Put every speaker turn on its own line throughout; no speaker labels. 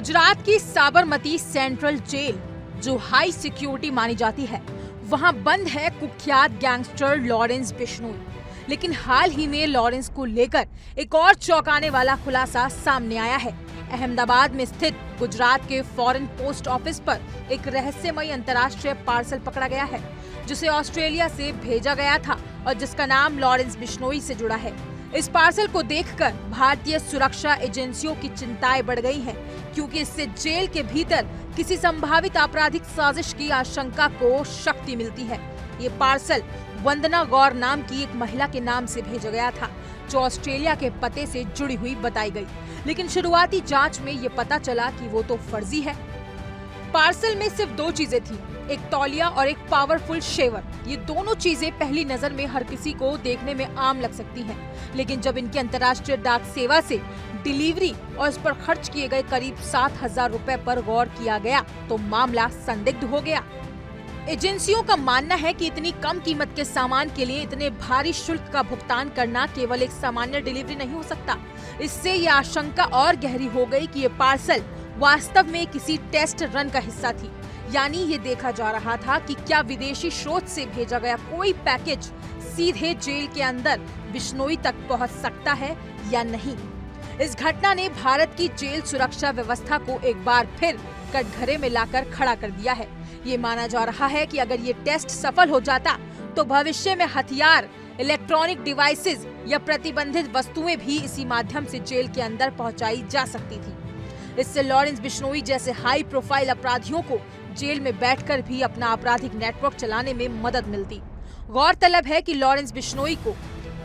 गुजरात की Sabarmati central jail, जो high security मानी जाती है, वहां बंद है कुख्यात गैंगस्टर लॉरेंस बिश्नोई। लेकिन हाल ही में लॉरेंस को लेकर एक और चौंकाने वाला खुलासा सामने आया है। अहमदाबाद में स्थित गुजरात के फॉरेन पोस्ट ऑफिस पर एक रहस्यमयी अंतर्राष्ट्रीय पार्सल पकड़ा गया है, जिसे ऑस्ट्रेलिया से भेजा गया था और जिसका नाम लॉरेंस बिश्नोई से जुड़ा है। इस पार्सल को देखकर भारतीय सुरक्षा एजेंसियों की चिंताएं बढ़ गई हैं, क्योंकि इससे जेल के भीतर किसी संभावित आपराधिक साजिश की आशंका को शक्ति मिलती है। ये पार्सल वंदना गौर नाम की एक महिला के नाम से भेजा गया था, जो ऑस्ट्रेलिया के पते से जुड़ी हुई बताई गई। लेकिन शुरुआती जांच में ये पता चला कि वो तो फर्जी है। पार्सल में सिर्फ दो चीजें थी, एक तौलिया और एक पावरफुल शेवर। ये दोनों चीजें पहली नजर में हर किसी को देखने में आम लग सकती हैं, लेकिन जब इनकी अंतर्राष्ट्रीय डाक सेवा से डिलीवरी और इस पर खर्च किए गए करीब 7,000 रुपए पर गौर किया गया तो मामला संदिग्ध हो गया। एजेंसियों का मानना है कि इतनी कम कीमत के सामान के लिए इतने भारी शुल्क का भुगतान करना केवल एक सामान्य डिलीवरी नहीं हो सकता। इससे ये आशंका और गहरी हो गई कि ये पार्सल वास्तव में किसी टेस्ट रन का हिस्सा थी। यानी ये देखा जा रहा था कि क्या विदेशी स्रोत से भेजा गया कोई पैकेज सीधे जेल के अंदर बिश्नोई तक पहुंच सकता है या नहीं। इस घटना ने भारत की जेल सुरक्षा व्यवस्था को एक बार फिर कटघरे में लाकर खड़ा कर दिया है। ये माना जा रहा है कि अगर ये टेस्ट सफल हो जाता तो भविष्य में हथियार, इलेक्ट्रॉनिक डिवाइसेस या प्रतिबंधित वस्तुएं भी इसी माध्यम से जेल के अंदर पहुंचाई जा सकती थी। इससे लॉरेंस बिश्नोई जैसे हाई प्रोफाइल अपराधियों को जेल में बैठकर भी अपना आपराधिक नेटवर्क चलाने में मदद मिलती। गौरतलब है कि लॉरेंस बिश्नोई को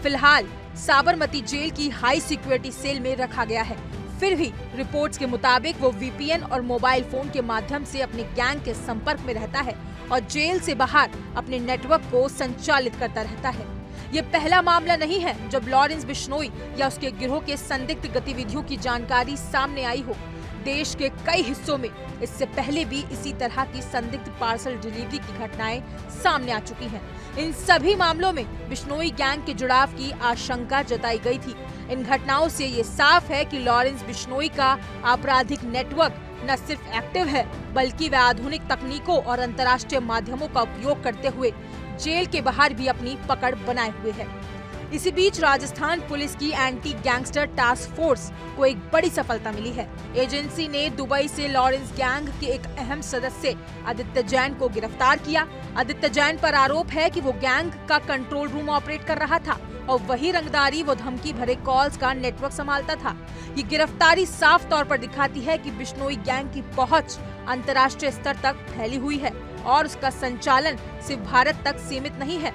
फिलहाल साबरमती जेल की हाई सिक्योरिटी सेल में रखा गया है। फिर भी रिपोर्ट्स के मुताबिक वो वीपीएन और मोबाइल फोन के माध्यम से अपने गैंग के संपर्क में रहता है और जेल से बाहर अपने नेटवर्क को संचालित करता रहता है। ये पहला मामला नहीं है जब लॉरेंस बिश्नोई या उसके गिरोह के संदिग्ध गतिविधियों की जानकारी सामने आई हो। देश के कई हिस्सों में इससे पहले भी इसी तरह की संदिग्ध पार्सल डिलीवरी की घटनाएं सामने आ चुकी हैं। इन सभी मामलों में बिश्नोई गैंग के जुड़ाव की आशंका जताई गई थी। इन घटनाओं से ये साफ है कि लॉरेंस बिश्नोई का आपराधिक नेटवर्क न सिर्फ एक्टिव है, बल्कि वह आधुनिक तकनीकों और अंतर्राष्ट्रीय माध्यमों का उपयोग करते हुए जेल के बाहर भी अपनी पकड़ बनाए हुए है। इसी बीच राजस्थान पुलिस की एंटी गैंगस्टर टास्क फोर्स को एक बड़ी सफलता मिली है। एजेंसी ने दुबई से लॉरेंस गैंग के एक अहम सदस्य आदित्य जैन को गिरफ्तार किया। आदित्य जैन पर आरोप है कि वो गैंग का कंट्रोल रूम ऑपरेट कर रहा था और वही रंगदारी वो धमकी भरे कॉल्स का नेटवर्क संभालता था। ये गिरफ्तारी साफ तौर पर दिखाती है कि बिश्नोई गैंग की पहुंच अंतर्राष्ट्रीय स्तर तक फैली हुई है और उसका संचालन सिर्फ भारत तक सीमित नहीं है।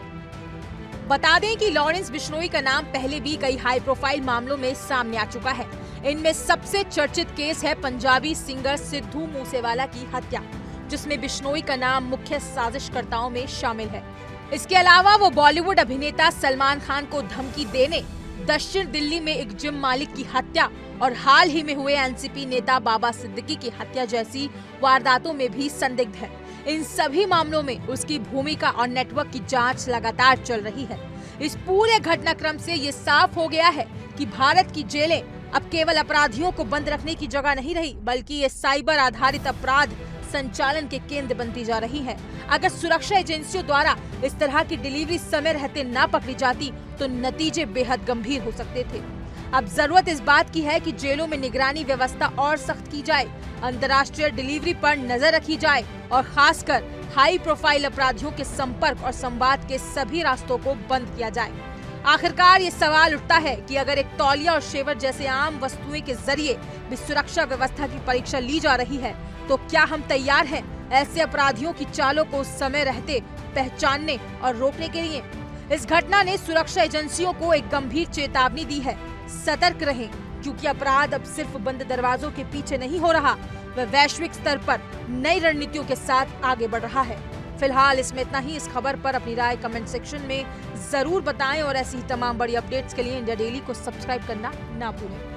बता दें कि लॉरेंस बिश्नोई का नाम पहले भी कई हाई प्रोफाइल मामलों में सामने आ चुका है। इनमें सबसे चर्चित केस है पंजाबी सिंगर सिद्धू मूसेवाला की हत्या, जिसमें बिश्नोई का नाम मुख्य साजिशकर्ताओं में शामिल है। इसके अलावा वो बॉलीवुड अभिनेता सलमान खान को धमकी देने, दक्षिण दिल्ली में एक जिम मालिक की हत्या और हाल ही में हुए एनसीपी नेता बाबा सिद्दीकी की हत्या जैसी वारदातों में भी संदिग्ध है। इन सभी मामलों में उसकी भूमिका और नेटवर्क की जांच लगातार चल रही है। इस पूरे घटनाक्रम से ये साफ हो गया है कि भारत की जेलें अब केवल अपराधियों को बंद रखने की जगह नहीं रही, बल्कि ये साइबर आधारित अपराध संचालन के केंद्र बनती जा रही है। अगर सुरक्षा एजेंसियों द्वारा इस तरह की डिलीवरी समय रहते न पकड़ी जाती तो नतीजे बेहद गंभीर हो सकते थे। अब जरूरत इस बात की है कि जेलों में निगरानी व्यवस्था और सख्त की जाए, अंतर्राष्ट्रीय डिलीवरी पर नजर रखी जाए और खासकर हाई प्रोफाइल अपराधियों के संपर्क और संवाद के सभी रास्तों को बंद किया जाए। आखिरकार ये सवाल उठता है कि अगर एक तौलिया और शेवर जैसे आम वस्तुएं के जरिए भी सुरक्षा व्यवस्था की परीक्षा ली जा रही है, तो क्या हम तैयार हैं ऐसे अपराधियों की चालों को समय रहते पहचानने और रोकने के लिए? इस घटना ने सुरक्षा एजेंसियों को एक गंभीर चेतावनी दी है। सतर्क रहें, क्योंकि अपराध अब सिर्फ बंद दरवाजों के पीछे नहीं हो रहा, वह वैश्विक स्तर पर नई रणनीतियों के साथ आगे बढ़ रहा है। फिलहाल इसमें इतना ही। इस खबर पर अपनी राय कमेंट सेक्शन में जरूर बताएं और ऐसी ही तमाम बड़ी अपडेट्स के लिए इंडिया डेली को सब्सक्राइब करना ना भूलें।